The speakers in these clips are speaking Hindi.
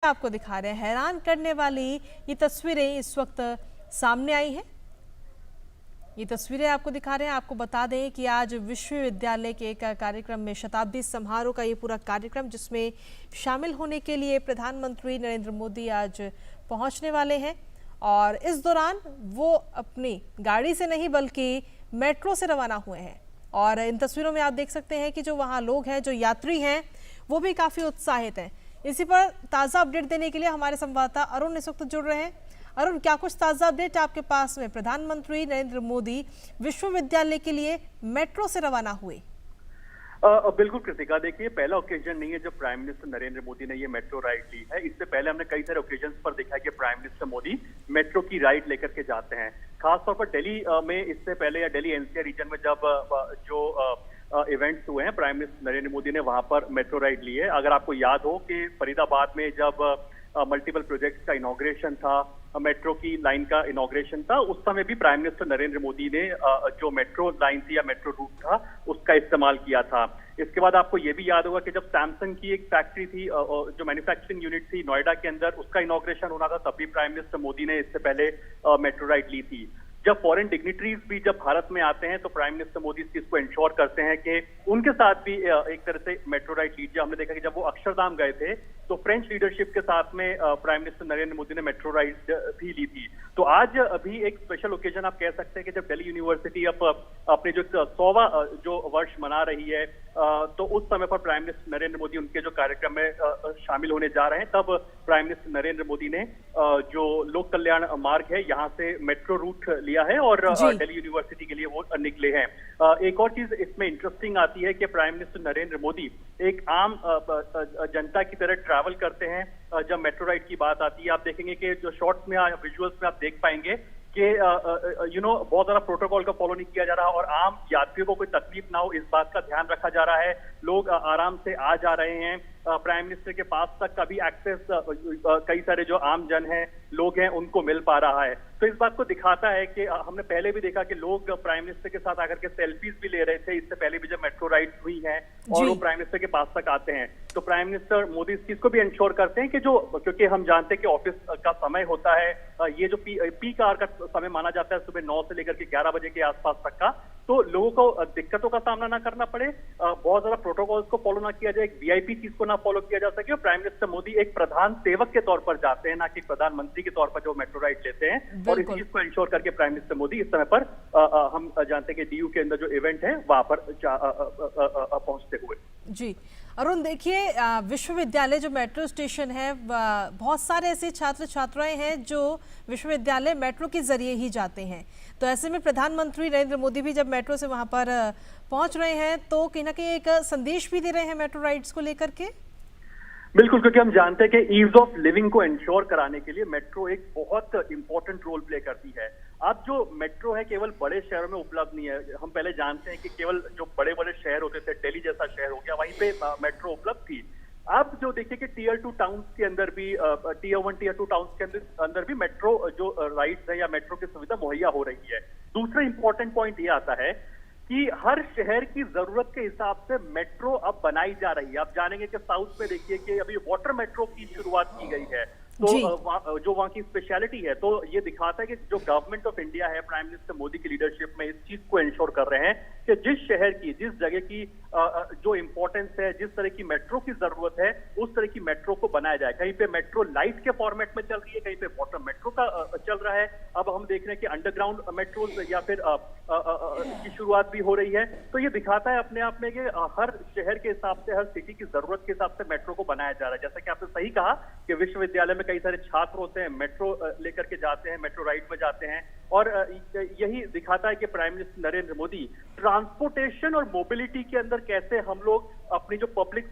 आपको दिखा रहे हैं, हैरान करने वाली ये तस्वीरें इस वक्त सामने आई हैं। ये तस्वीरें आपको दिखा रहे हैं। आपको बता दें कि आज विश्वविद्यालय के एक कार्यक्रम में शताब्दी समारोह का ये पूरा कार्यक्रम, जिसमें शामिल होने के लिए प्रधानमंत्री नरेंद्र मोदी आज पहुंचने वाले हैं और इस दौरान वो अपनी गाड़ी से नहीं बल्कि मेट्रो से रवाना हुए हैं। और इन तस्वीरों में आप देख सकते हैं कि जो वहाँ लोग हैं, जो यात्री हैं, वो भी काफ़ी उत्साहित हैं। इसी पर ताज़ा अपडेट देने के लिए हमारे संवाददाता अरुण इस वक्त जुड़ रहे हैं। अरुण, क्या कुछ ताज़ा अपडेट आपके पास में? प्रधानमंत्री नरेंद्र मोदी विश्वविद्यालय के लिए मेट्रो से रवाना हुए। बिल्कुल कृतिका, देखिए पहला ओकेजन नहीं है जब प्राइम मिनिस्टर नरेंद्र मोदी ने ये मेट्रो राइड ली है। इससे पहले हमने कई सारे ओकेजन पर देखा है कि प्राइम मिनिस्टर मोदी मेट्रो की राइड लेकर के जाते हैं। खासतौर पर दिल्ली में इससे पहले या दिल्ली एनसीआर रीजन में जब जो इवेंट्स हुए हैं, प्राइम मिनिस्टर नरेंद्र मोदी ने वहां पर मेट्रो राइड ली है। अगर आपको याद हो कि फरीदाबाद में जब मल्टीपल प्रोजेक्ट्स का इनॉग्रेशन था, मेट्रो की लाइन का इनॉग्रेशन था, उस समय भी प्राइम मिनिस्टर नरेंद्र मोदी ने जो मेट्रो लाइन थी या मेट्रो रूट था उसका इस्तेमाल किया था। इसके बाद आपको ये भी याद होगा कि जब सैमसंग की एक फैक्ट्री थी, जो मैन्युफैक्चरिंग यूनिट थी नोएडा के अंदर, उसका इनॉग्रेशन होना था, तब भी प्राइम मिनिस्टर मोदी ने इससे पहले मेट्रो राइड ली थी। जब फॉरेन डिग्निटरीज भी जब भारत में आते हैं तो प्राइम मिनिस्टर मोदी इस चीज को इंश्योर करते हैं कि उनके साथ भी एक तरह से मेट्रो राइड लीजिए। हमने देखा कि जब वो अक्षरधाम गए थे तो फ्रेंच लीडरशिप के साथ में प्राइम मिनिस्टर नरेंद्र मोदी ने मेट्रो राइड भी ली थी। तो आज अभी एक स्पेशल ओकेजन आप कह सकते हैं कि जब दिल्ली यूनिवर्सिटी अब अपने जो 100वां जो वर्ष मना रही है, तो उस समय पर प्राइम मिनिस्टर नरेंद्र मोदी उनके जो कार्यक्रम में शामिल होने जा रहे हैं, तब प्राइम मिनिस्टर नरेंद्र मोदी ने जो लोक कल्याण मार्ग है यहाँ से मेट्रो रूट लिया है और दिल्ली यूनिवर्सिटी के लिए वो निकले हैं। एक और चीज इसमें इंटरेस्टिंग आती है कि प्राइम मिनिस्टर नरेंद्र मोदी एक आम जनता की तरह ट्रैवल करते हैं। जब मेट्रो राइड की बात आती है, आप देखेंगे कि जो शॉर्ट्स में विजुअल्स में आप देख पाएंगे कि बहुत ज्यादा प्रोटोकॉल का फॉलो नहीं किया जा रहा और आम यात्रियों को कोई तकलीफ ना हो इस बात का ध्यान रखा जा रहा है। लोग आराम से आ जा रहे हैं। प्राइम मिनिस्टर के पास तक का भी एक्सेस कई सारे जो आम जन हैं, लोग हैं, उनको मिल पा रहा है। तो इस बात को दिखाता है कि हमने पहले भी देखा कि लोग प्राइम मिनिस्टर के साथ आकर के सेल्फीज भी ले रहे थे। इससे पहले भी जब मेट्रो राइड हुई है और वो प्राइम मिनिस्टर के पास तक आते हैं, तो प्राइम मिनिस्टर मोदी इस चीज को भी इंश्योर करते हैं कि जो, क्योंकि हम जानते हैं कि ऑफिस का समय होता है, ये जो पीक आवर का समय माना जाता है सुबह 9 से लेकर के 11 बजे के आसपास तक का, तो लोगों को दिक्कतों का सामना ना करना पड़े, बहुत ज्यादा प्रोटोकॉल्स को फॉलो ना किया जाए, एक वीआईपी चीज को ना फॉलो किया जा सके। और प्राइम मिनिस्टर मोदी एक प्रधान सेवक के तौर पर जाते हैं, ना कि प्रधानमंत्री के तौर पर जो मेट्रो राइड लेते हैं। और इस चीज को इंश्योर करके प्राइम मिनिस्टर मोदी इस समय पर हम जानते हैं कि डीयू के अंदर जो इवेंट है वहां पर पहुंचते हुए। जी अरुण, देखिए विश्वविद्यालय जो मेट्रो स्टेशन है, बहुत सारे ऐसे छात्र छात्राएं हैं जो विश्वविद्यालय मेट्रो के जरिए ही जाते हैं। तो ऐसे में प्रधानमंत्री नरेंद्र मोदी भी जब मेट्रो से वहां पर पहुंच रहे हैं तो कहीं ना कहीं एक संदेश भी दे रहे हैं मेट्रो राइड्स को लेकर के। बिल्कुल, क्योंकि हम जानते हैं कि ईज ऑफ लिविंग को इंश्योर कराने के लिए मेट्रो एक बहुत इंपॉर्टेंट रोल प्ले करती है। अब जो मेट्रो है केवल बड़े शहरों में उपलब्ध नहीं है। हम पहले जानते हैं कि केवल जो बड़े बड़े शहर होते थे, दिल्ली जैसा शहर हो गया, वहीं पे मेट्रो उपलब्ध थी। अब जो देखिए कि टीयर 2 टाउन्स के अंदर भी, टीयर 1 टीयर 2 टाउन्स के अंदर भी मेट्रो जो राइड्स है या मेट्रो की सुविधा मुहैया हो रही है। दूसरा इंपॉर्टेंट पॉइंट ये आता है कि हर शहर की जरूरत के हिसाब से मेट्रो अब बनाई जा रही है। आप जानेंगे कि साउथ में देखिए कि अभी वाटर मेट्रो की शुरुआत की गई है, तो जो वहाँ की स्पेशलिटी है, तो ये दिखाता है कि जो गवर्नमेंट ऑफ इंडिया है प्राइम मिनिस्टर मोदी की लीडरशिप में, इस चीज को इंश्योर कर रहे हैं कि जिस शहर की, जिस जगह की जो इंपॉर्टेंस है, जिस तरह की मेट्रो की जरूरत है, उस तरह की मेट्रो को बनाया जाए। कहीं पे मेट्रो लाइट के फॉर्मेट में चल रही है, कहीं पे वाटर मेट्रो का चल रहा है। अब हम देख रहे हैं कि अंडरग्राउंड मेट्रो या फिर की शुरुआत भी हो रही है। तो ये दिखाता है अपने आप में कि हर शहर के हिसाब से, हर सिटी की जरूरत के हिसाब से मेट्रो को बनाया जा रहा है। जैसा कि आपने सही कहा कि विश्वविद्यालय में कई सारे छात्र होते हैं, मेट्रो लेकर के जाते हैं, मेट्रो राइड में जाते हैं। और यही दिखाता है कि prime minister Narendra Modi transportation और मोबिलिटी के अंदर कैसे हम लोग अपनी जो पब्लिक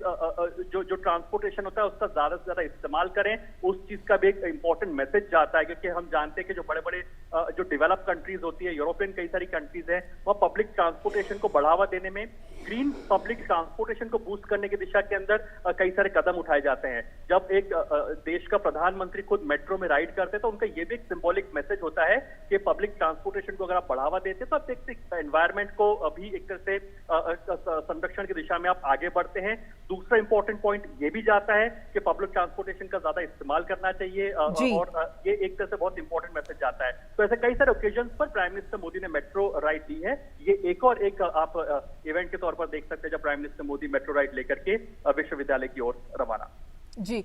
जो ट्रांसपोर्टेशन होता है उसका ज्यादा से ज्यादा इस्तेमाल करें, उस चीज का भी एक इंपॉर्टेंट मैसेज जाता है। क्योंकि हम जानते हैं कि जो बड़े बड़े जो डेवलप कंट्रीज होती है, यूरोपियन कई सारी कंट्रीज है, वह पब्लिक ट्रांसपोर्टेशन को बढ़ावा देने में, ग्रीन पब्लिक ट्रांसपोर्टेशन को बूस्ट करने की दिशा के अंदर कई सारे कदम उठाए जाते हैं। जब एक देश का प्रधानमंत्री खुद मेट्रो में राइड करते हैं तो उनका ये भी एक सिंबॉलिक मैसेज होता है कि पब्लिक ट्रांसपोर्टेशन को अगर आप बढ़ावा देते हैं तो आप देखते हैं एनवायरमेंट को अभी एक तरह से संरक्षण की दिशा में आप आगे बढ़ते हैं। दूसरा इंपॉर्टेंट पॉइंट ये भी जाता है कि पब्लिक ट्रांसपोर्टेशन का ज्यादा इस्तेमाल करना चाहिए और ये एक तरह से बहुत इंपॉर्टेंट मैसेज जाता है। तो ऐसे कई सारे ओकेजन पर प्राइम मिनिस्टर मोदी ने मेट्रो राइड दी है। ये एक और एक आप इवेंट के तौर पर देख सकते हैं जब prime minister Modi metro ride लेकर के विश्वविद्यालय की ओर रवाना। जी,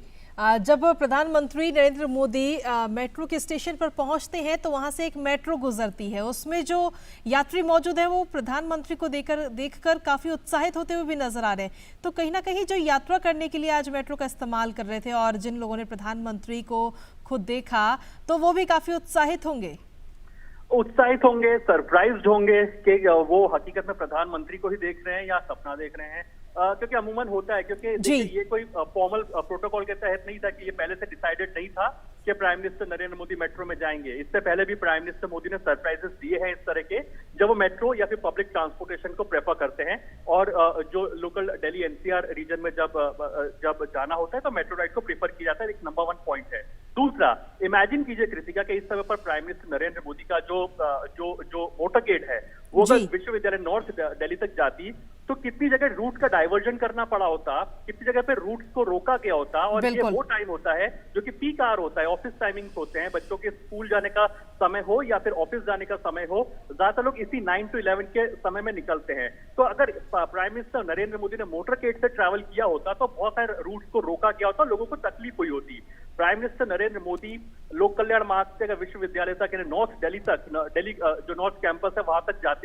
जब प्रधानमंत्री नरेंद्र मोदी मेट्रो के स्टेशन पर पहुंचते हैं तो वहां से एक मेट्रो गुजरती है, उसमें जो यात्री मौजूद है वो प्रधानमंत्री को देखकर काफी उत्साहित होते हुए भी नजर आ रहे हैं। तो कहीं ना कहीं जो यात्रा करने के लिए आज मेट्रो का इस्तेमाल कर रहे थे और जिन लोगों ने प्रधानमंत्री को खुद देखा तो वो भी काफी उत्साहित होंगे, सरप्राइज्ड होंगे कि वो हकीकत में प्रधानमंत्री को ही देख रहे हैं या सपना देख रहे हैं। क्योंकि अमूमन होता है, क्योंकि देखिए ये कोई फॉर्मल प्रोटोकॉल के तहत नहीं था कि ये पहले से डिसाइडेड नहीं था कि prime minister Narendra Modi metro में जाएंगे। इससे पहले भी प्राइम मिनिस्टर मोदी ने सरप्राइजेस दिए हैं इस तरह के, जब वो मेट्रो या फिर पब्लिक ट्रांसपोर्टेशन को प्रेफर करते हैं और जो लोकल दिल्ली एनसीआर रीजन में जब जाना होता है तो मेट्रो राइड को प्रेफर किया जाता है। एक नंबर 1 पॉइंट है। दूसरा, इमेजिन कीजिए कृतिका के इस समय पर प्राइम मिनिस्टर नरेंद्र मोदी का जो मोटरकेड है वो अगर विश्वविद्यालय नॉर्थ दिल्ली तक जाती तो कितनी जगह रूट का डाइवर्जन करना पड़ा होता, कितनी जगह पे रूट्स को रोका गया होता। और ये वो टाइम होता है जो कि पीक आवर होता है, ऑफिस टाइमिंग्स होते हैं, बच्चों के स्कूल जाने का समय हो या फिर ऑफिस जाने का समय हो, ज्यादातर लोग इसी 9 to 11 के समय में निकलते हैं। तो अगर प्राइम मिनिस्टर नरेंद्र मोदी ने मोटरकेड से ट्रैवल किया होता तो बहुत सारे रूट्स को रोका गया होता, लोगों को तकलीफ हुई होती। प्राइम मिनिस्टर नरेंद्र मोदी लोक कल्याण मार्ग से विश्वविद्यालय तक यानी नॉर्थ दिल्ली तक, दिल्ली जो नॉर्थ कैंपस है वहां तक जाते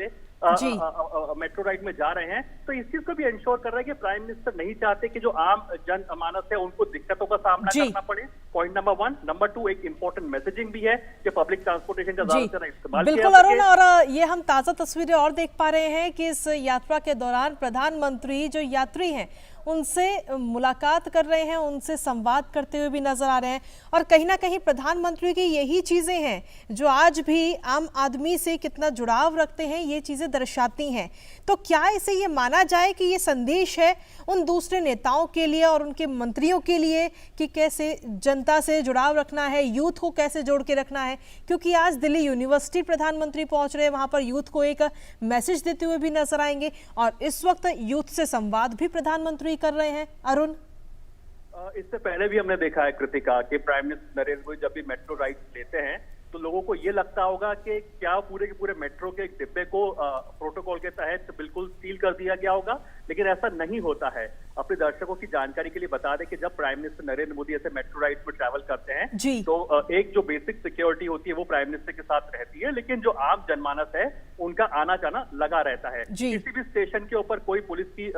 मेट्रो राइड में जा रहे हैं, तो इस चीज को भी इंश्योर कर रहे हैं कि प्राइम मिनिस्टर नहीं चाहते कि जो आम जन मानस है उनको दिक्कतों का सामना करना पड़े। Point number 1। नंबर 2, एक इंपॉर्टेंट मैसेजिंग भी है कि पब्लिक ट्रांसपोर्टेशन का ज्यादा से ज्यादा इस्तेमाल बिल्कुल अरुण, और ये हम ताजा तस्वीरें और देख पा रहे हैं कि इस यात्रा के दौरान प्रधानमंत्री जो यात्री हैं उनसे मुलाकात कर रहे हैं, उनसे संवाद करते हुए भी नजर आ रहे हैं। और कहीं ना कहीं प्रधानमंत्री की यही चीजें हैं जो आज भी आम आदमी से कितना जुड़ाव रखते हैं, ये चीजें दर्शाती हैं। तो क्या इसे ये माना जाए कि ये संदेश है उन दूसरे नेताओं के लिए और उनके मंत्रियों के लिए कि कैसे जनता से जुड़ाव रखना है, यूथ को कैसे जोड़ के रखना है? क्योंकि आज दिल्ली यूनिवर्सिटी प्रधानमंत्री पहुंच रहे हैं, वहां पर यूथ को एक मैसेज देते हुए भी नजर आएंगे और इस वक्त यूथ से संवाद भी प्रधानमंत्री कर रहे हैं। अरुण, इससे पहले भी हमने देखा है कृतिका कि प्राइम मिनिस्टर नरेंद्र मोदी जब भी मेट्रो राइड लेते हैं तो लोगों को ये लगता होगा कि क्या पूरे के पूरे मेट्रो के एक डिब्बे को प्रोटोकॉल के तहत बिल्कुल सील कर दिया गया होगा, लेकिन ऐसा नहीं होता है। अपने दर्शकों की जानकारी के लिए बता दें कि जब प्राइम मिनिस्टर नरेंद्र मोदी ऐसे मेट्रो राइड पर ट्रैवल करते हैं तो एक जो बेसिक सिक्योरिटी होती है वो प्राइम मिनिस्टर के साथ रहती है, लेकिन जो आम जनमानस है उनका आना जाना लगा रहता है। किसी भी स्टेशन के ऊपर कोई पुलिस की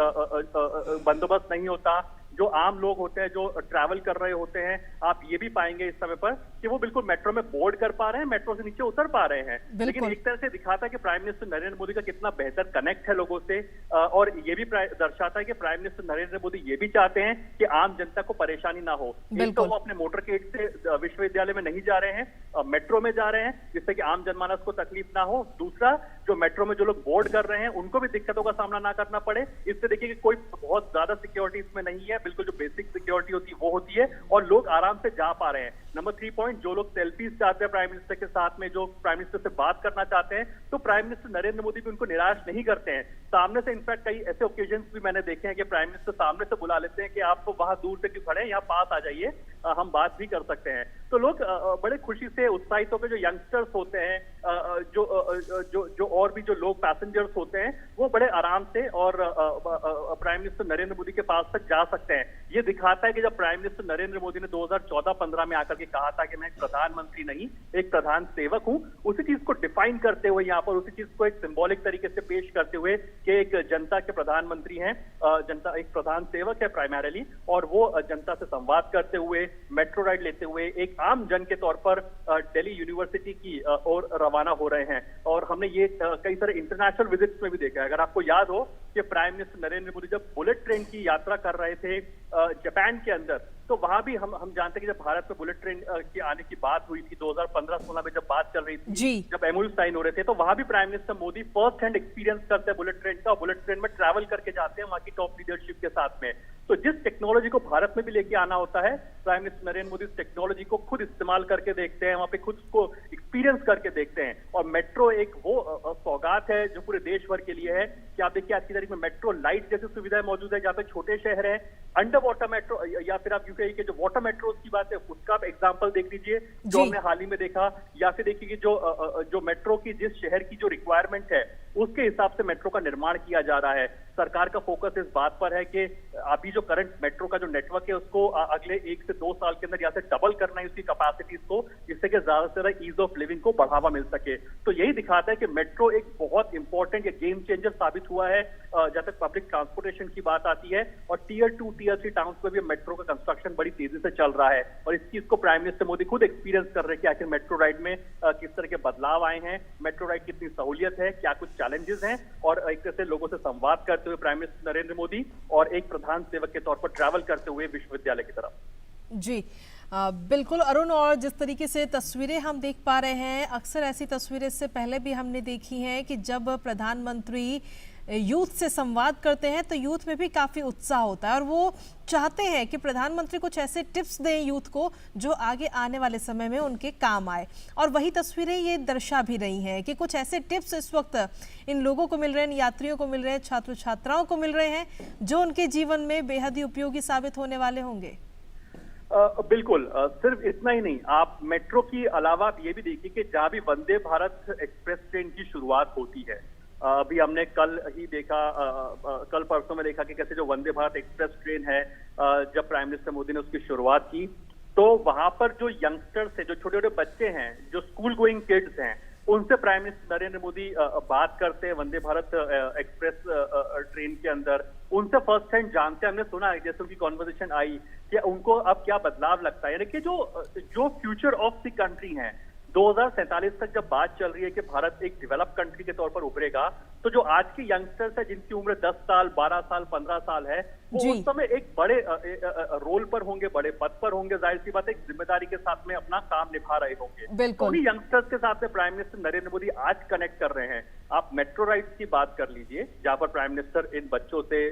बंदोबस्त नहीं होता। जो आम लोग होते हैं जो ट्रैवल कर रहे होते हैं, आप ये भी पाएंगे इस समय पर कि वो बिल्कुल मेट्रो में बोर्ड कर पा रहे हैं, मेट्रो से नीचे उतर पा रहे हैं। लेकिन एक तरह से दिखाता है कि प्राइम मिनिस्टर नरेंद्र मोदी का कितना बेहतर कनेक्ट है लोगों से, और ये भी दर्शाता है कि प्राइम मिनिस्टर नरेंद्र मोदी ये भी चाहते हैं कि आम जनता को परेशानी ना हो। एक तो वो अपने मोटरकेड से विश्वविद्यालय में नहीं जा रहे हैं, मेट्रो में जा रहे हैं जिससे कि आम जनमानस को तकलीफ ना हो। दूसरा, जो मेट्रो में जो लोग बोर्ड कर रहे हैं उनको भी दिक्कतों का सामना ना करना पड़े। इससे देखिए कि कोई बहुत ज्यादा सिक्योरिटी इसमें नहीं है, बिल्कुल जो बेसिक सिक्योरिटी होती है वो होती है और लोग आराम से जा पा रहे हैं। नंबर 3 पॉइंट, जो लोग सेल्फीज चाहते हैं प्राइम मिनिस्टर के साथ में, जो प्राइम मिनिस्टर से बात करना चाहते हैं, तो प्राइम मिनिस्टर नरेंद्र मोदी भी उनको निराश नहीं करते हैं। सामने से इनफैक्ट कई ऐसे ओकेजन भी मैंने देखे हैं कि प्राइम मिनिस्टर सामने से बुला लेते हैं कि आप तो वहां दूर से क्यों खड़े हैं, यहाँ पास आ जाइए, हम बात भी कर सकते हैं। तो लोग बड़े खुशी से उत्साहित होकर, जो यंगस्टर्स होते हैं, जो और भी जो लोग पैसेंजर्स होते हैं, वो बड़े आराम से और प्राइम मिनिस्टर नरेंद्र मोदी के पास तक जा सकते हैं। ये दिखाता है कि जब प्राइम मिनिस्टर नरेंद्र मोदी ने 2014-15 में आकर के कहा था कि मैं एक प्रधानमंत्री नहीं एक प्रधान सेवक हूं, उसी चीज को डिफाइन करते हुए यहाँ पर उसी चीज को एक सिंबॉलिक तरीके से पेश करते हुए कि एक जनता के प्रधानमंत्री हैं, जनता एक प्रधान सेवक है प्राइमरीली, और वो जनता से संवाद करते हुए, मेट्रो राइड लेते हुए एक आम जन के तौर पर दिल्ली यूनिवर्सिटी की ओर रवाना हो रहे हैं। और हमने ये कई सारे इंटरनेशनल विजिट्स में भी देखा है। अगर आपको याद हो कि प्राइम मिनिस्टर नरेंद्र मोदी जब बुलेट ट्रेन की यात्रा कर रहे थे जापान के अंदर, तो वहां भी हम जानते हैं कि जब भारत में बुलेट ट्रेन की आने की बात हुई थी 2015-16 में जब बात चल रही थी, जब एमओयू साइन हो रहे थे, तो वहां भी prime minister Modi first hand experience करते हैं बुलेट ट्रेन का, बुलेट ट्रेन में ट्रैवल करके जाते हैं वहां की टॉप लीडरशिप के साथ में। तो जिस टेक्नोलॉजी को भारत में भी लेके आना होता है प्राइम मिनिस्टर नरेंद्र मोदी इस टेक्नोलॉजी को खुद इस्तेमाल करके देखते हैं, वहां पे खुद को एक्सपीरियंस करके देखते हैं। और मेट्रो एक वो सौगात है जो पूरे देश भर के लिए है कि आप देखिए आज की तारीख में मेट्रो लाइट जैसी सुविधाएं मौजूद है, जहाँ पे छोटे शहर है अंडर वाटर मेट्रो, या फिर आप यूके के जो वाटर मेट्रो की बात है उसका आप एग्जाम्पल देख लीजिए जो हमने हाल ही में देखा, या फिर देखिए कि जो मेट्रो की जिस शहर की जो रिक्वायरमेंट है उसके हिसाब से मेट्रो का निर्माण किया जा रहा है। सरकार का फोकस इस बात पर है कि अभी जो करंट मेट्रो का जो नेटवर्क है उसको अगले 1 से 2 साल के अंदर यहाँ से डबल करना है उसकी कैपेसिटीज को, जिससे कि ज्यादा से ज्यादा ईज ऑफ लिविंग को बढ़ावा मिल सके। तो यही दिखाता है कि मेट्रो एक बहुत इंपॉर्टेंट या गेम चेंजर साबित हुआ है जहां तक पब्लिक ट्रांसपोर्टेशन की बात आती है। और टीयर 2 टीयर 3 टाउन में भी मेट्रो का कंस्ट्रक्शन बड़ी तेजी से चल रहा है और इस चीज को प्राइम मिनिस्टर मोदी खुद एक्सपीरियंस कर रहे हैं कि आखिर मेट्रो राइड में किस तरह के बदलाव आए हैं, मेट्रो राइड कितनी सहूलियत है, क्या कुछ चैलेंजेस हैं। और एक तरह से लोगों से संवाद करते हुए प्राइम मिनिस्टर नरेंद्र मोदी और एक प्रधान सेवक के तौर पर ट्रैवल करते हुए विश्वविद्यालय की तरफ। जी बिल्कुल अरुण, और जिस तरीके से तस्वीरें हम देख पा रहे हैं, अक्सर ऐसी तस्वीरें इससे पहले भी हमने देखी हैं कि जब प्रधानमंत्री यूथ से संवाद करते हैं तो यूथ में भी काफ़ी उत्साह होता है और वो चाहते हैं कि प्रधानमंत्री कुछ ऐसे टिप्स दें यूथ को जो आगे आने वाले समय में उनके काम आए। और वही तस्वीरें ये दर्शा भी रही हैं कि कुछ ऐसे टिप्स इस वक्त इन लोगों को मिल रहे हैं, यात्रियों को मिल रहे हैं, छात्र छात्राओं को मिल रहे हैं जो उनके जीवन में बेहद ही उपयोगी साबित होने वाले होंगे। बिल्कुल, सिर्फ इतना ही नहीं, आप मेट्रो की अलावा आप ये भी देखिए कि जहां भी वंदे भारत एक्सप्रेस ट्रेन की शुरुआत होती है, अभी हमने कल ही देखा, कल परसों में देखा कि कैसे जो वंदे भारत एक्सप्रेस ट्रेन है, जब प्राइम मिनिस्टर मोदी ने उसकी शुरुआत की तो वहां पर जो यंगस्टर्स है, जो छोटे छोटे बच्चे हैं, जो स्कूल गोइंग किड्स हैं, उनसे प्राइम मिनिस्टर नरेंद्र मोदी बात करते हैं वंदे भारत एक्सप्रेस ट्रेन के अंदर, उनसे फर्स्ट हैंड जानते हैं। हमने सुना है जैसे उनकी कॉन्वर्सेशन आई कि उनको अब क्या बदलाव लगता है, यानी कि जो फ्यूचर ऑफ द कंट्री है 2047 तक जब बात चल रही है कि भारत एक डेवलप कंट्री के तौर पर उभरेगा, तो जो आज के यंगस्टर्स है जिनकी उम्र 10 साल 12 साल 15 साल है, वो उस समय एक बड़े रोल पर होंगे, बड़े पद पर होंगे, जाहिर सी बात है एक जिम्मेदारी के साथ में अपना काम निभा रहे होंगे। तो उन्हीं यंगस्टर्स के साथ में प्राइम मिनिस्टर नरेंद्र मोदी आज कनेक्ट कर रहे हैं। आप मेट्रो राइड्स की बात कर लीजिए जहां पर प्राइम मिनिस्टर इन बच्चों से,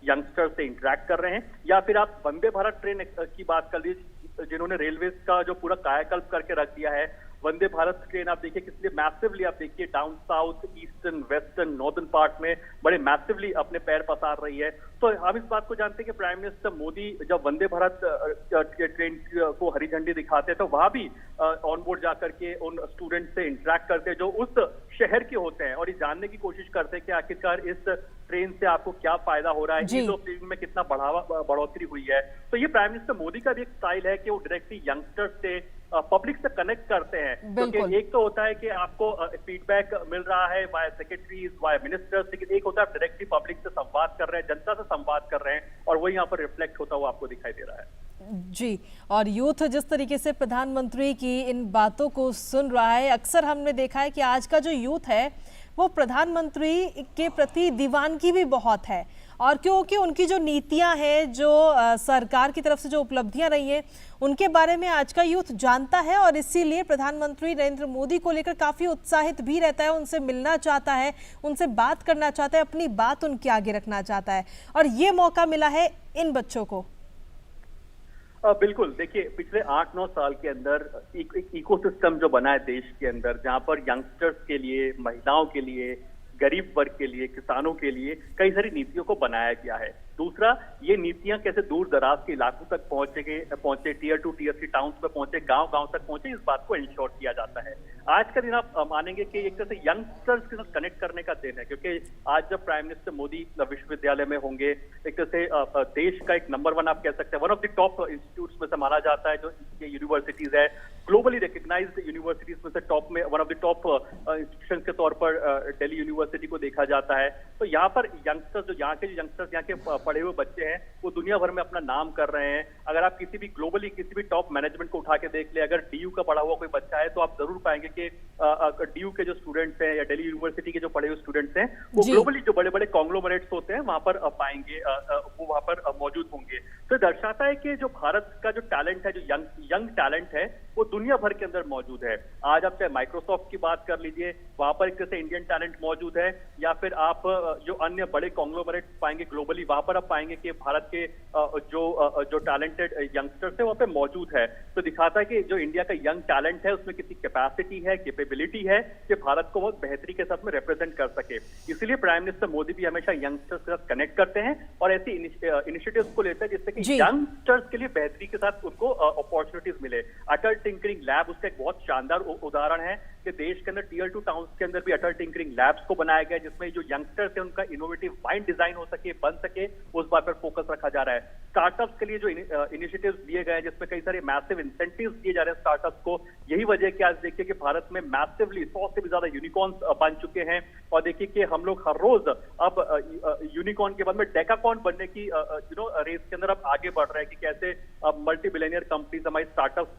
यंगस्टर्स से इंटरेक्ट कर रहे हैं, या फिर आप वंदे भारत ट्रेन की बात कर लीजिए जिन्होंने रेलवे का जो पूरा कायाकल्प करके रख दिया है। वंदे भारत ट्रेन आप देखिए कितने मैसिवली, आप देखिए down south, eastern, western, northern part में बड़े मैसिवली अपने पैर पसार रही है। तो हम इस बात को जानते हैं कि प्राइम मिनिस्टर मोदी जब वंदे भारत ट्रेन को हरी झंडी दिखाते हैं तो वहां भी ऑन बोर्ड जाकर के उन स्टूडेंट से इंटरेक्ट करते हैं जो उस शहर के होते हैं और ये जानने की कोशिश करते हैं कि आखिरकार इस ट्रेन से आपको क्या फायदा हो रहा है, ईज ऑफ लिविंग में कितना बढ़ोतरी हुई है। तो ये प्राइम मिनिस्टर मोदी का भी एक स्टाइल है कि वो डायरेक्टली यंगस्टर्स से, पब्लिक से कनेक्ट करते हैं। क्योंकि एक तो होता है कि आपको फीडबैक मिल रहा है वाया सेक्रेटरीज, वाया मिनिस्टर्स, लेकिन एक होता है आप डायरेक्टली पब्लिक से संवाद कर रहे हैं, जनता से संवाद कर रहे हैं और वही यहाँ पर रिफ्लेक्ट होता हुआ आपको दिखाई दे रहा है। जी, और यूथ जिस तरीके से प्रधानमंत्री की इन बातों को सुन रहा है, अक्सर हमने देखा है कि आज का जो यूथ है वो प्रधानमंत्री के प्रति दीवानगी भी बहुत है और क्योंकि उनकी जो नीतियां हैं, जो सरकार की तरफ से जो उपलब्धियां रही हैं, उनके बारे में आज का यूथ जानता है और इसीलिए प्रधानमंत्री नरेंद्र मोदी को लेकर काफ़ी उत्साहित भी रहता है, उनसे मिलना चाहता है, उनसे बात करना चाहता है, अपनी बात उनके आगे रखना चाहता है और ये मौका मिला है इन बच्चों को। बिल्कुल, देखिए पिछले 8-9 साल के अंदर एक इकोसिस्टम जो बना है देश के अंदर, जहां पर यंगस्टर्स के लिए, महिलाओं के लिए, गरीब वर्ग के लिए, किसानों के लिए कई सारी नीतियों को बनाया गया है। दूसरा, ये नीतियां कैसे दूर दराज के इलाकों तक पहुंचे, टीयर 2 टीयर 3 टाउन्स में पहुंचे, गांव तक पहुंचे, इस बात को इंश्योर किया जाता है। आज का दिन आप मानेंगे कि एक तरह से यंगस्टर्स के साथ कनेक्ट करने का दिन है, क्योंकि आज जब प्राइम मिनिस्टर मोदी विश्वविद्यालय में होंगे, एक तरह से देश का एक नंबर 1 आप कह सकते हैं, one of the top institutes में से माना जाता है, जो ये यूनिवर्सिटीज है, ग्लोबली रिकग्नाइज्ड यूनिवर्सिटीज में से टॉप में, one of the top institution के तौर पर दिल्ली यूनिवर्सिटी को देखा जाता है। तो यहाँ पर यंगस्टर्स, जो यहाँ के यंगस्टर्स, यहाँ के पढ़े हुए बच्चे हैं, वो दुनिया भर में अपना नाम कर रहे हैं। अगर आप किसी भी ग्लोबली किसी भी टॉप मैनेजमेंट को उठा के देख ले, अगर डीयू का पढ़ा हुआ कोई बच्चा है तो आप जरूर पाएंगे कि डीयू के जो स्टूडेंट्स हैं या दिल्ली यूनिवर्सिटी के जो पढ़े हुए स्टूडेंट्स हैं, वो ग्लोबली जो बड़े बड़े कॉन्ग्लोमरेट्स होते हैं वहां पर पाएंगे, वो वहां पर मौजूद होंगे। तो दर्शाता है कि जो भारत का जो टैलेंट है, जो यंग टैलेंट है वो दुनिया भर के अंदर मौजूद है। आज आप चाहे माइक्रोसॉफ्ट की बात कर लीजिए, वहां पर एक तरह से इंडियन टैलेंट मौजूद है, या फिर आप जो अन्य बड़े कॉन्ग्लोमरेट पाएंगे ग्लोबली, वहां पर आप पाएंगे कि भारत के जो टैलेंटेड यंगस्टर्स है वहां पे मौजूद है। तो दिखाता है कि जो इंडिया का यंग टैलेंट है उसमें कितनी कैपेसिटी है, कैपेबिलिटी है कि भारत को बहुत बेहतरी के साथ में रिप्रेजेंट कर सके। इसीलिए प्राइम मिनिस्टर मोदी भी हमेशा यंगस्टर्स के साथ कनेक्ट करते हैं और ऐसी इनिशिएटिव्स को लेते हैं जिससे कि यंगस्टर्स के लिए बेहतरी के साथ उनको अपॉर्चुनिटीज मिले। अटल टिंकरिंग लैब उसका एक बहुत शानदार उदाहरण है कि देश के अंदर टियर 2 टाउन्स के अंदर भी अटल टिंकरिंग लैब्स को बनाया गया, जिसमें जो यंगस्टर्स है उनका इनोवेटिव माइंड डिजाइन हो सके, बन सके, उस बात पर फोकस रखा जा रहा है। स्टार्टअप्स के लिए जो इनिशिएटिव्स दिए गए हैं जिसमें कई सारे मैसिव इंसेंटिव्स दिए जा रहे हैं स्टार्टअप्स को, यही वजह है कि आज देखिए कि भारत में मैसिवली 100 से भी ज्यादा यूनिकॉर्न्स बन चुके हैं। और देखिए कि हम लोग हर रोज अब यूनिकॉर्न के बाद में डेकाकॉर्न बनने की रेस के अंदर अब आगे बढ़ रहे हैं कि कैसे मल्टी बिलियनियर कंपनीज हमारी स्टार्टअप्स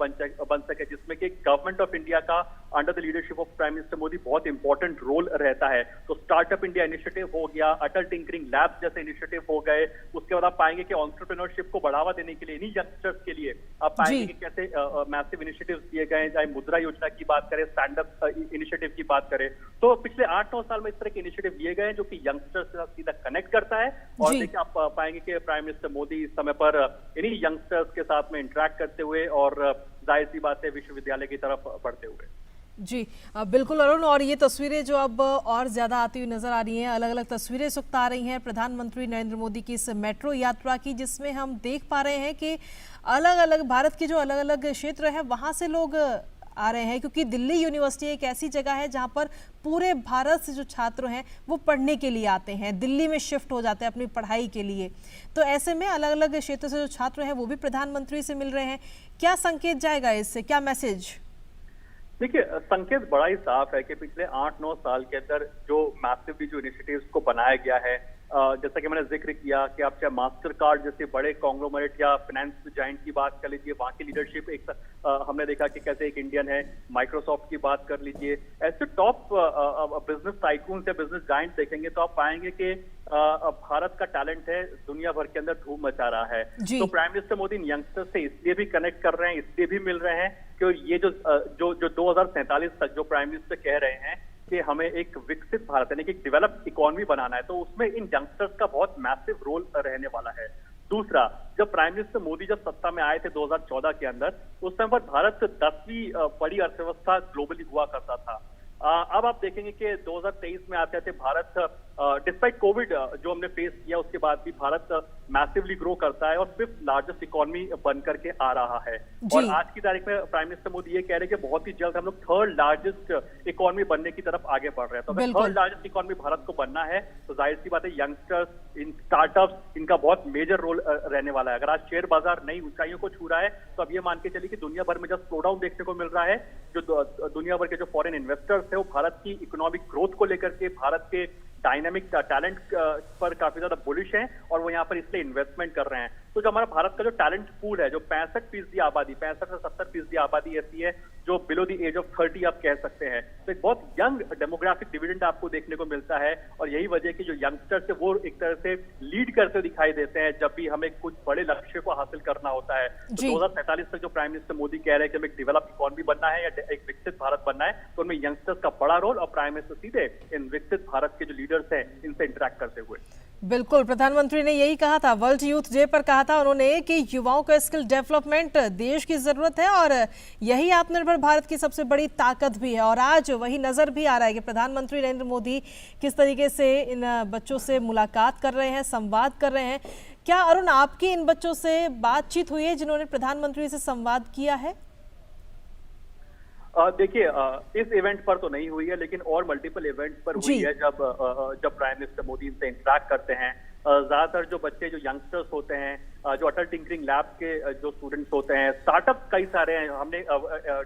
बन सके, जिसमें कि गवर्नमेंट ऑफ इंडिया का under the leadership of prime minister Modi बहुत इंपॉर्टेंट रोल रहता है। तो स्टार्टअप इंडिया इनिशिएटिव हो गया, अटल टिंकरिंग लैब्स जैसे इनिशिएटिव हो गए, उसके बाद आप पाएंगे कि एंटरप्रेन्योरशिप को बढ़ावा देने के लिए इन्हीं यंगस्टर्स के लिए आप पाएंगे कि कैसे मैसिव इनिशिएटिव्स दिए गए, चाहे मुद्रा योजना की बात करें, स्टैंड अप इनिशिएटिव की बात करें, तो पिछले 8-9 साल में इस तरह के इनिशिएटिव लिए गए हैं जो कि यंगस्टर्स के साथ सीधा कनेक्ट करता है। और देखिए आप पाएंगे कि प्राइम मिनिस्टर मोदी इस समय पर इन्हीं यंगस्टर्स के साथ में इंटरेक्ट करते हुए और जाहिर सी बात है विश्वविद्यालय की तरफ बढ़ते हुए। जी बिल्कुल अरुण, और ये तस्वीरें जो अब और ज़्यादा आती हुई नज़र आ रही हैं, अलग अलग तस्वीरें इस वक्त आ रही हैं प्रधानमंत्री नरेंद्र मोदी की इस मेट्रो यात्रा की, जिसमें हम देख पा रहे हैं कि अलग अलग भारत के जो अलग अलग क्षेत्र हैं वहाँ से लोग आ रहे हैं, क्योंकि दिल्ली यूनिवर्सिटी एक ऐसी जगह है जहाँ पर पूरे भारत से जो छात्र हैं वो पढ़ने के लिए आते हैं, दिल्ली में शिफ्ट हो जाते हैं अपनी पढ़ाई के लिए। तो ऐसे में अलग अलग क्षेत्र से जो छात्र हैं वो भी प्रधानमंत्री से मिल रहे हैं। क्या संकेत जाएगा इससे, क्या मैसेज? देखिए संकेत बड़ा ही साफ है कि पिछले 8-9 साल के अंदर जो मैसिवली जो इनिशिएटिव्स को बनाया गया है, जैसा कि मैंने जिक्र किया कि आप चाहे मास्टर कार्ड जैसे बड़े कॉन्ग्लोमरेट या फाइनेंस जाइंट की बात कर लीजिए, वहाँ की लीडरशिप एक हमने देखा कि कैसे एक इंडियन है, माइक्रोसॉफ्ट की बात कर लीजिए, ऐसे टॉप बिजनेस टाइकून्स या बिजनेस जाइंट देखेंगे तो आप पाएंगे कि भारत का टैलेंट है दुनिया भर के अंदर धूम मचा रहा है। तो प्राइम मिनिस्टर मोदी इन यंगस्टर्स से इसलिए भी कनेक्ट कर रहे हैं, इसलिए भी मिल रहे हैं कि ये जो 2047 तक जो प्राइम मिनिस्टर कह रहे हैं कि हमें एक विकसित भारत यानी कि डेवलप्ड इकोनॉमी बनाना है, तो उसमें इन यंगस्टर्स का बहुत मैसिव रोल रहने वाला है। दूसरा, जब प्राइम मिनिस्टर मोदी जब सत्ता में आए थे 2014 के अंदर, उस समय पर भारत 10वीं बड़ी अर्थव्यवस्था ग्लोबली हुआ करता था। अब आप देखेंगे कि 2023 में आते थे भारत डिस्पाइट कोविड जो हमने फेस किया उसके बाद भी भारत मैसिवली ग्रो करता है और 5th लार्जेस्ट इकोनॉमी बन करके आ रहा है। और आज की तारीख में प्राइम मिनिस्टर मोदी ये कह रहे हैं कि बहुत ही जल्द हम लोग 3rd लार्जेस्ट इकोनॉमी बनने की तरफ आगे बढ़ रहे हैं। तो अगर 3rd लार्जेस्ट इकोनॉमी भारत को बनना है तो जाहिर सी बात है यंगस्टर्स, इन स्टार्टअप्स, इनका बहुत मेजर रोल रहने वाला है। अगर आज शेयर बाजार नई ऊंचाइयों को छू रहा है तो अब ये मान के चलिए कि दुनिया भर में जब स्लो डाउन देखने को मिल रहा है, जो दुनिया भर के जो फॉरेन इन्वेस्टर्स है वो भारत की इकोनॉमिक ग्रोथ को लेकर के, भारत के डायनामिक टैलेंट पर काफी ज्यादा बुलिश हैं और वो यहाँ पर इसलिए इन्वेस्टमेंट कर रहे हैं। तो जो हमारा भारत का जो टैलेंट पूल है, जो 65% आबादी, 65 से 70% आबादी ऐसी है जो बिलो द एज ऑफ 30 आप कह सकते हैं, तो एक बहुत यंग डेमोग्राफिक डिविडेंड आपको देखने को मिलता है। और यही वजह है कि जो यंगस्टर्स है वो एक तरह से लीड करते दिखाई देते हैं जब भी हमें कुछ बड़े लक्ष्य को हासिल करना होता है। तो 2047 तक जो प्राइम मिनिस्टर मोदी कह रहे हैं कि हमें एक डेवलप इकोनॉमी बनना है या एक विकसित भारत बनना है, तो उनमें यंगस्टर्स का बड़ा रोल और प्राइम मिनिस्टर सीधे इन विकसित भारत के जो लीडर्स हैं इनसे इंटरेक्ट करते हुए। बिल्कुल, प्रधानमंत्री ने यही कहा था, वर्ल्ड यूथ डे पर कहा था उन्होंने कि युवाओं को स्किल डेवलपमेंट देश की जरूरत है और यही आत्मनिर्भर भारत की सबसे बड़ी ताकत भी है। और आज वही नजर भी आ रहा है कि प्रधानमंत्री नरेंद्र मोदी किस तरीके से इन बच्चों से मुलाकात कर रहे हैं, संवाद कर रहे हैं। क्या अरुण, आपकी इन बच्चों से बातचीत हुई है जिन्होंने प्रधानमंत्री से संवाद किया है? देखिए इस इवेंट पर तो नहीं हुई है, लेकिन और मल्टीपल इवेंट्स पर हुई है जब प्राइम मिनिस्टर मोदी इनसे इंटरेक्ट करते हैं। ज्यादातर जो बच्चे, जो यंगस्टर्स होते हैं, जो अटल टिंकरिंग लैब के जो स्टूडेंट्स होते हैं, स्टार्टअप कई सारे हैं, हमने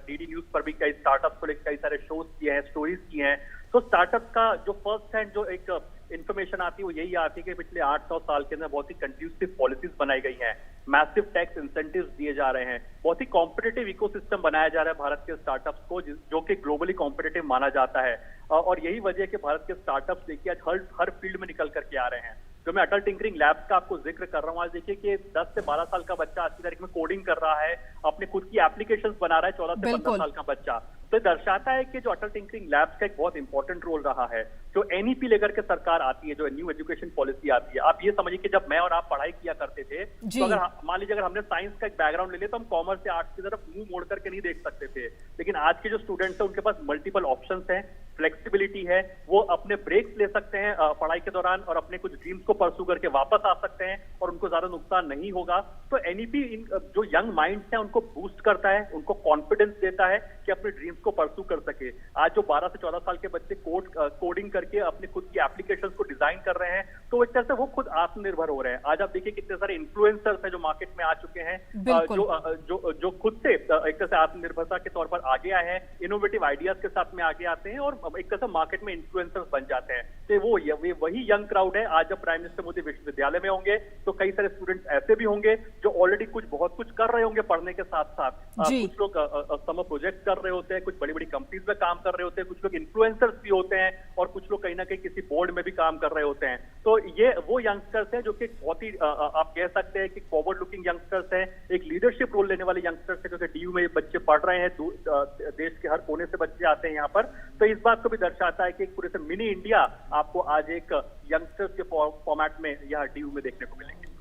डीडी न्यूज पर भी कई स्टार्टअप को लेकर कई सारे शोज किए हैं, स्टोरीज की हैं। तो स्टार्टअप का जो फर्स्ट हैंड जो एक इन्फॉर्मेशन आती है वो यही आती है कि पिछले 8-9 साल के अंदर बहुत ही कंड्यूसिव पॉलिसीज बनाई गई हैं, मैसिव टैक्स इंसेंटिव्स दिए जा रहे हैं, बहुत ही कॉम्पिटिटिव इकोसिस्टम बनाया जा रहा है भारत के स्टार्टअप्स को, जो कि ग्लोबली कॉम्पिटिटिव माना जाता है। और यही वजह है कि भारत के स्टार्टअप्स देखिए आज हर फील्ड में निकल करके आ रहे हैं। जो मैं अटल टिंकरिंग लैब्स का आपको जिक्र कर रहा हूँ, आज देखिए कि 10 से 12 साल का बच्चा आज की तारीख में कोडिंग कर रहा है, अपने खुद की एप्लीकेशंस बना रहा है, 14 से 15 साल का बच्चा। तो दर्शाता है कि जो अटल टिंकरिंग लैब्स का एक बहुत इंपॉर्टेंट रोल रहा है। जो एनईपी लेकर के सरकार आती है, जो न्यू एजुकेशन पॉलिसी आती है, आप ये समझिए कि जब मैं और आप पढ़ाई किया करते थे, तो अगर मान लीजिए अगर हमने साइंस का एक बैकग्राउंड ले लिया तो हम कॉमर्स या आर्ट्स की तरफ मुंह मोड़ करके नहीं देख सकते थे। लेकिन आज के जो स्टूडेंट्स हैं उनके पास मल्टीपल ऑप्शंस हैं, फ्लेक्सिबिलिटी है, वो अपने ब्रेक्स ले सकते हैं पढ़ाई के दौरान और अपने कुछ ड्रीम्स को परसू करके वापस आ सकते हैं और उनको ज्यादा नुकसान नहीं होगा। तो एनईपी जो यंग माइंड्स हैं उनको बूस्ट करता है, उनको कॉन्फिडेंस देता है कि अपने ड्रीम्स को परसू कर सके। आज जो 12 से 14 साल के बच्चे कोडिंग करके अपने खुद की एप्लीकेशंस को डिजाइन कर रहे हैं, तो एक तरह से वो खुद आत्मनिर्भर हो रहे हैं। आज आप देखिए कितने सारे इन्फ्लुएंसर्स हैं जो मार्केट में आ चुके हैं, जो खुद से एक तरह से आत्मनिर्भरता के तौर पर आगे आए हैं, इनोवेटिव आइडियाज के साथ में आगे आते हैं और एक तरह से मार्केट में इन्फ्लुएंसर्स बन जाते हैं। तो वो वही यंग क्राउड है। आज जब प्राइम मिनिस्टर मोदी विश्वविद्यालय में होंगे तो कई सारे स्टूडेंट्स ऐसे भी होंगे जो ऑलरेडी बहुत कुछ कर रहे होंगे पढ़ने के साथ साथ। कुछ लोग समर प्रोजेक्ट कर रहे होते हैं, कुछ बड़ी बड़ी कंपनीज में काम कर रहे होते हैं, कुछ लोग इन्फ्लुएंसर्स भी होते हैं और कुछ लोग कहीं ना कहीं किसी बोर्ड में भी काम कर रहे होते हैं। तो ये वो यंगस्टर्स हैं जो कि बहुत ही आप कह सकते हैं कि फॉरवर्ड लुकिंग यंगस्टर्स हैं, एक लीडरशिप रोल लेने वाले यंगस्टर्स हैं। जैसे डीयू में बच्चे पढ़ रहे हैं, देश के हर कोने से बच्चे आते हैं यहाँ पर। तो इस बात को भी दर्शाता है कि एक पूरे से मिनी इंडिया आपको आज एक यंगस्टर्स के फॉर्मेट में यहाँ डीयू में देखने को मिलेंगे।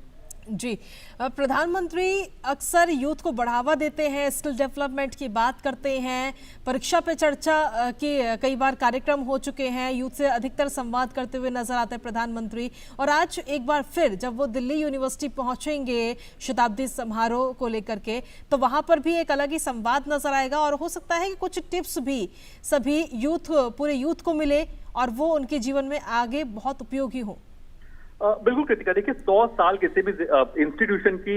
जी, प्रधानमंत्री अक्सर यूथ को बढ़ावा देते हैं, स्किल डेवलपमेंट की बात करते हैं, परीक्षा पे चर्चा के कई बार कार्यक्रम हो चुके हैं, यूथ से अधिकतर संवाद करते हुए नजर आते हैं प्रधानमंत्री। और आज एक बार फिर जब वो दिल्ली यूनिवर्सिटी पहुंचेंगे शताब्दी समारोह को लेकर के, तो वहां पर भी एक अलग ही संवाद नजर आएगा और हो सकता है कि कुछ टिप्स भी सभी पूरे यूथ को मिले और वो उनके जीवन में आगे बहुत उपयोगी हो। बिल्कुल कृतिका, देखिए 100 साल किसी भी इंस्टीट्यूशन की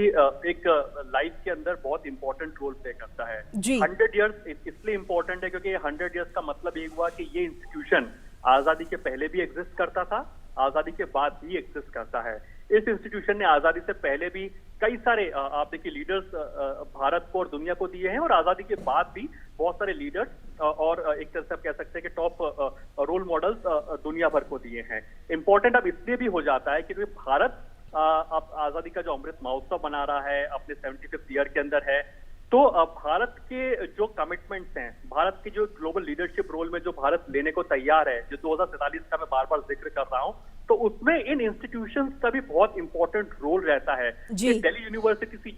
एक लाइफ के अंदर बहुत इंपॉर्टेंट रोल प्ले करता है। 100 इयर्स इसलिए इंपॉर्टेंट है क्योंकि 100 इयर्स का मतलब ये हुआ कि ये इंस्टीट्यूशन आजादी के पहले भी एग्जिस्ट करता था, आजादी के बाद भी एग्जिस्ट करता है। इस इंस्टीट्यूशन ने आजादी से पहले भी कई सारे आप देखिए लीडर्स भारत को और दुनिया को दिए हैं और आजादी के बाद भी बहुत सारे लीडर्स और एक तरह से आप कह सकते हैं कि टॉप रोल मॉडल्स दुनिया भर को दिए हैं। इंपॉर्टेंट अब इसलिए भी हो जाता है क्योंकि भारत अब आजादी का जो अमृत महोत्सव मना रहा है, अपने 75th ईयर के अंदर है। तो भारत के जो कमिटमेंट्स हैं, भारत के जो ग्लोबल लीडरशिप रोल में जो भारत लेने को तैयार है, जो 2047 का मैं बार बार जिक्र कर रहा हूं, तो उसमें इन इंस्टीट्यूशंस का भी बहुत इंपॉर्टेंट रोल रहता है। कि दिल्ली यूनिवर्सिटी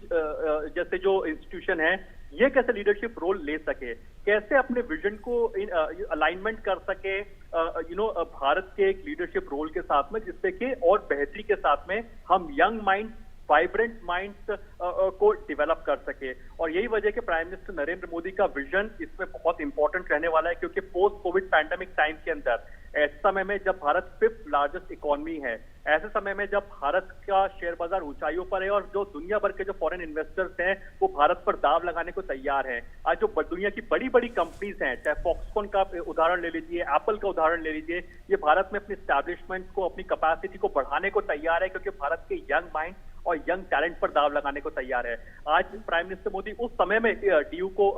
जैसे जो इंस्टीट्यूशन है, ये कैसे लीडरशिप रोल ले सके, कैसे अपने विजन को अलाइनमेंट कर सके भारत के एक लीडरशिप रोल के साथ में, जिससे कि और बेहतरी के साथ में हम यंग माइंड, वाइब्रेंट माइंड्स को डेवलप कर सके। और यही वजह कि प्राइम मिनिस्टर नरेंद्र मोदी का विजन इसमें बहुत इंपॉर्टेंट रहने वाला है, क्योंकि पोस्ट कोविड पैंडेमिक टाइम के अंदर, ऐसे समय में जब भारत 5th लार्जेस्ट इकोनॉमी है, ऐसे समय में जब भारत का शेयर बाजार ऊंचाइयों पर है और जो दुनिया भर के जो फॉरेन इन्वेस्टर्स हैं वो भारत पर दाव लगाने को तैयार हैं। आज जो दुनिया की बड़ी बड़ी कंपनीज हैं, चाहे फॉक्सकॉन का उदाहरण ले लीजिए, एप्पल का उदाहरण ले लीजिए, ये भारत में अपनी स्टैब्लिशमेंट को, अपनी कैपेसिटी को बढ़ाने को तैयार है, क्योंकि भारत के यंग माइंड और यंग टैलेंट पर दाव लगाने को तैयार है। आज प्राइम मिनिस्टर मोदी उस समय में डीयू को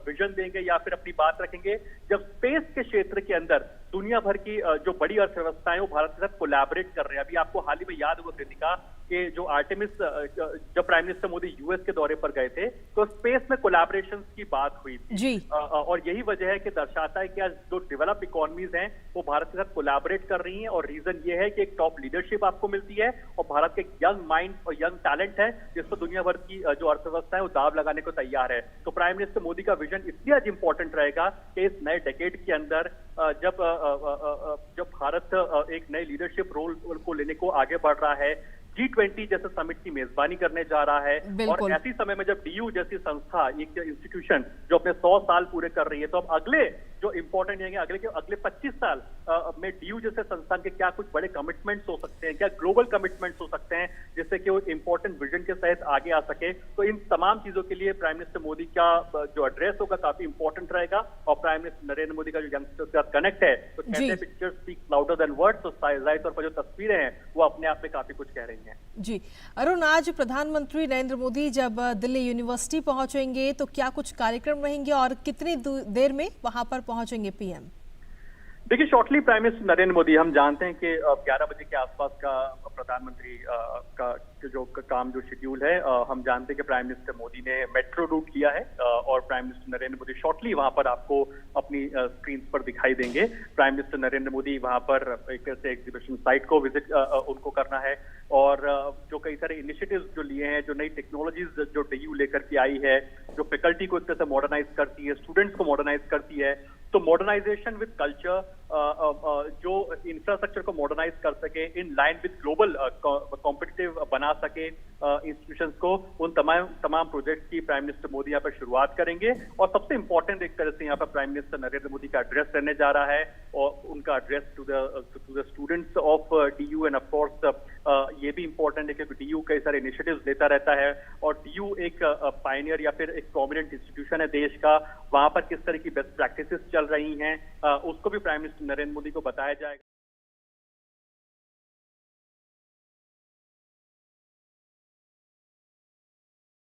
विजन देंगे या फिर अपनी बात रखेंगे जब स्पेस के क्षेत्र के अंदर दुनिया भर की जो बड़ी अर्थव्यवस्थाएं वो भारत के साथ कोलैबोरेट कर रहे हैं। अभी आपको हाल ही में याद होगा कृतिका कि जो आर्टेमिस, जब प्राइम मिनिस्टर मोदी यूएस के दौरे पर गए थे तो स्पेस में कोलैबोरेशंस की बात हुई थी। और यही वजह है कि दर्शाता है कि आज जो डेवलप इकोनॉमीज हैं वो भारत के साथ कोलैबोरेट कर रही हैं। और रीजन ये है कि एक टॉप लीडरशिप आपको मिलती है और भारत के यंग माइंड और यंग टैलेंट है जिस पर दुनिया भर की जो अर्थव्यवस्था है वो दाव लगाने को तैयार है। तो प्राइम मिनिस्टर मोदी का विजन इसलिए आज इंपॉर्टेंट रहेगा कि इस नए डेकेड के अंदर जब भारत एक नए लीडरशिप रोल को लेने को आगे बढ़ रहा है, G20 जैसे समिट की मेजबानी करने जा रहा है, और ऐसी समय में जब डीयू जैसी संस्था, एक इंस्टीट्यूशन जो अपने 100 साल पूरे कर रही है, तो अब अगले जो इंपॉर्टेंट है अगले 25 साल में डीयू जैसे संस्थान के क्या कुछ बड़े कमिटमेंट्स हो सकते हैं, क्या ग्लोबल कमिटमेंट्स हो सकते हैं जिससे कि वो इंपॉर्टेंट विजन के तहत आगे आ सके। तो इन तमाम चीजों के लिए प्राइम मिनिस्टर मोदी का जो एड्रेस होगा काफी इंपॉर्टेंट रहेगा। और प्राइम मिनिस्टर नरेंद्र मोदी का जो यंगस्टर्स के साथ कनेक्ट है, तो कहते हैं pictures speak louder than words, तो जाहिर तौर पर जो तस्वीरें हैं वो अपने आप में काफी कुछ कह रही हैं। जी अरुण, आज प्रधानमंत्री नरेंद्र मोदी जब दिल्ली यूनिवर्सिटी पहुंचेंगे तो क्या कुछ कार्यक्रम रहेंगे और कितनी देर में वहां पर पहुंचेंगे पीएम? देखिए, shortly prime minister Narendra Modi, हम जानते हैं कि 11 बजे के आसपास का प्रधानमंत्री का जो काम जो शेड्यूल है, हम जानते हैं कि प्राइम मिनिस्टर मोदी ने मेट्रो रूट लिया है और prime minister Narendra Modi shortly वहां पर आपको अपनी स्क्रीन पर दिखाई देंगे। प्राइम मिनिस्टर नरेंद्र मोदी वहां पर एक तरह से एग्जीबिशन साइट को विजिट उनको करना है और जो कई सारे इनिशिएटिव्स जो लिए हैं, जो नई टेक्नोलॉजीज जो DU लेकर के आई है, जो फैकल्टी को इस तरह से मॉडर्नाइज करती है, स्टूडेंट्स को मॉडर्नाइज करती है, तो मॉडर्नाइजेशन विद कल्चर, जो इंफ्रास्ट्रक्चर को मॉडर्नाइज कर सके, in line with global competitive बना सके इंस्टीट्यूशंस को, उन तमाम प्रोजेक्ट्स की प्राइम मिनिस्टर मोदी यहाँ पर शुरुआत करेंगे। और सबसे इंपॉर्टेंट एक तरह से यहाँ पर प्राइम मिनिस्टर नरेंद्र मोदी का एड्रेस रहने जा रहा है और उनका address to the students of DU। And of course ये भी इंपॉर्टेंट है क्योंकि DU कई सारे इनिशिएटिव्स लेता रहता है और DU एक पायनियर या फिर एक प्रोमिनेंट इंस्टीट्यूशन है देश का। वहां पर किस तरह की बेस्ट प्रैक्टिसेस चल रही हैं उसको भी प्राइम मिनिस्टर नरेंद्र मोदी को बताया जाएगा।